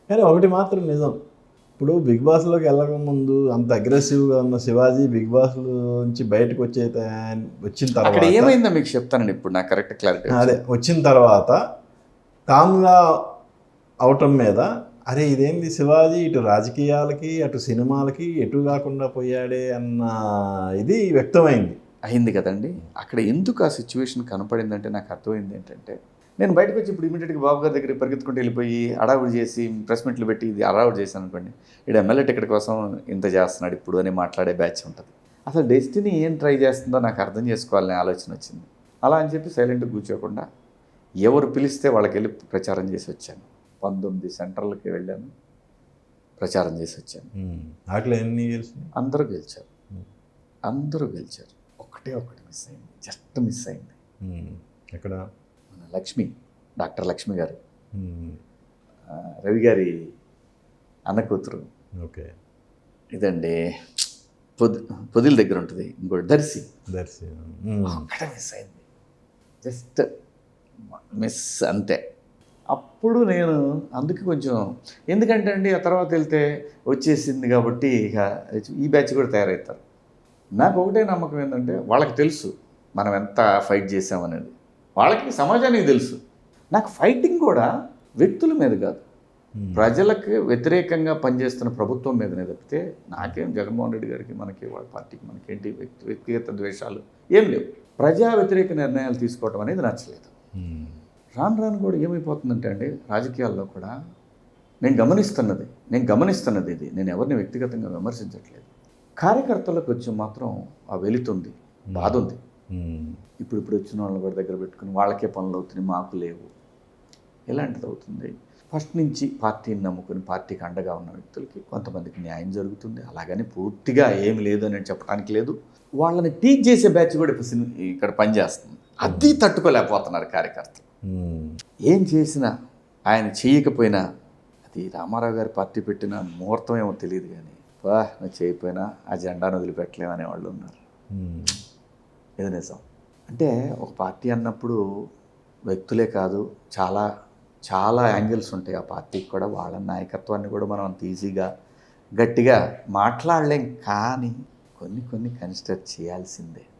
కానీ ఒకటి మాత్రం నిజం, ఇప్పుడు బిగ్ బాస్లోకి వెళ్ళక ముందు అంత అగ్రెసివ్గా ఉన్న శివాజీ బిగ్ బాస్ నుంచి బయటకు వచ్చిన అక్కడ తర్వాత ఏమైందో మీకు చెప్తానండి ఇప్పుడు నాకు కరెక్ట్ క్లారిటీ. అదే వచ్చిన తర్వాత కామ్గా అవటం మీద అరే ఇదేంది శివాజీ ఇటు రాజకీయాలకి అటు సినిమాలకి ఎటు కాకుండా పోయాడే అన్న ఇది వ్యక్తమైంది. అయింది కదండి. అక్కడ ఎందుకు ఆ సిచ్యువేషన్ కనపడిందంటే నాకు అర్థమైంది ఏంటంటే, నేను బయటకు వచ్చి ఇప్పుడు ఇమీడియట్గా బాబు గారి దగ్గరికి పరిగెత్తుకుంటూ వెళ్ళిపోయి అడావుడు చేసి ప్రెస్ మీట్లు పెట్టి ఇది అడావుడు చేశాను అనుకోండి, ఇక్కడ ఎమ్మెల్యే టికెట్ కోసం ఇంత చేస్తున్నాడు ఇప్పుడు అని మాట్లాడే బ్యాచ్ ఉంటుంది. అసలు డెస్టినీ ఏం ట్రై చేస్తుందో నాకు అర్థం చేసుకోవాలనే ఆలోచన వచ్చింది. అలా అని చెప్పి సైలెంట్గా కూర్చోకుండా ఎవరు పిలిస్తే వాళ్ళకి వెళ్ళి ప్రచారం చేసి వచ్చాను. 19 సెంటర్లకి వెళ్ళాను, ప్రచారం చేసి వచ్చాను. వాటిలో ఎన్ని గెలిచినాయి? అందరూ గెలిచారు, అందరూ గెలిచారు. ఒకటి మిస్ అయింది, జస్ట్ మిస్ అయింది. ఎక్కడ? మన లక్ష్మి, డాక్టర్ లక్ష్మి గారు, రవి గారి అన్న కూతురు. ఓకే. ఇదండి పొదిల దగ్గర ఉంటుంది ఇంకోటి దర్శి. ఒక్కటే మిస్ అయింది, జస్ట్ మిస్ అంతే. అప్పుడు నేను అందుకే కొంచెం ఎందుకంటే అండి ఆ తర్వాత వెళ్తే వచ్చేసింది కాబట్టి ఇక ఈ బ్యాచ్ కూడా తయారవుతారు. నాకు ఒకటే నమ్మకం ఏంటంటే వాళ్ళకి తెలుసు మనం ఎంత ఫైట్ చేసామనేది, వాళ్ళకి సమాజానికి తెలుసు. నాకు ఫైటింగ్ కూడా వ్యక్తుల మీద కాదు, ప్రజలకు వ్యతిరేకంగా పనిచేస్తున్న ప్రభుత్వం మీదనే తప్పితే నాకేం జగన్మోహన్ రెడ్డి గారికి మనకి వాళ్ళ పార్టీకి మనకేంటి వ్యక్తిగత ద్వేషాలు ఏం లేవు. ప్రజా వ్యతిరేక నిర్ణయాలు తీసుకోవటం అనేది నచ్చలేదు. రాను రాను కూడా ఏమైపోతుందంటే అండి రాజకీయాల్లో కూడా నేను గమనిస్తున్నది ఇది, నేను ఎవరిని వ్యక్తిగతంగా విమర్శించట్లేదు. కార్యకర్తలకు వచ్చి మాత్రం ఆ వెళుతుంది, బాధ ఉంది. ఇప్పుడు వచ్చిన వాళ్ళని కూడా దగ్గర పెట్టుకుని వాళ్ళకే పనులు అవుతున్నాయి, మాకు లేవు, ఎలాంటిది అవుతుంది. ఫస్ట్ నుంచి పార్టీని నమ్ముకుని పార్టీకి అండగా ఉన్న వ్యక్తులకి కొంతమందికి న్యాయం జరుగుతుంది, అలాగని పూర్తిగా ఏమి లేదు అని చెప్పడానికి లేదు. వాళ్ళని టీచ్ చేసే బ్యాచ్ కూడా ఇక్కడ పనిచేస్తుంది, అది తట్టుకోలేకపోతున్నారు కార్యకర్తలు. ఏం చేసినా ఆయన చేయకపోయినా అది రామారావు గారి పార్టీ పెట్టిన ముహూర్తం ఏమో తెలియదు, కానీ నువ్వు చేయకపోయినా ఆ జెండాను వదిలిపెట్టలేము అనేవాళ్ళు ఉన్నారు. ఇది నిజం. అంటే ఒక పార్టీ అన్నప్పుడు వ్యక్తులే కాదు, చాలా చాలా యాంగిల్స్ ఉంటాయి ఆ పార్టీకి కూడా. వాళ్ళ నాయకత్వాన్ని కూడా మనం అంత ఈజీగా గట్టిగా మాట్లాడలేం, కానీ కొన్ని కన్సిడర్ చేయాల్సిందే.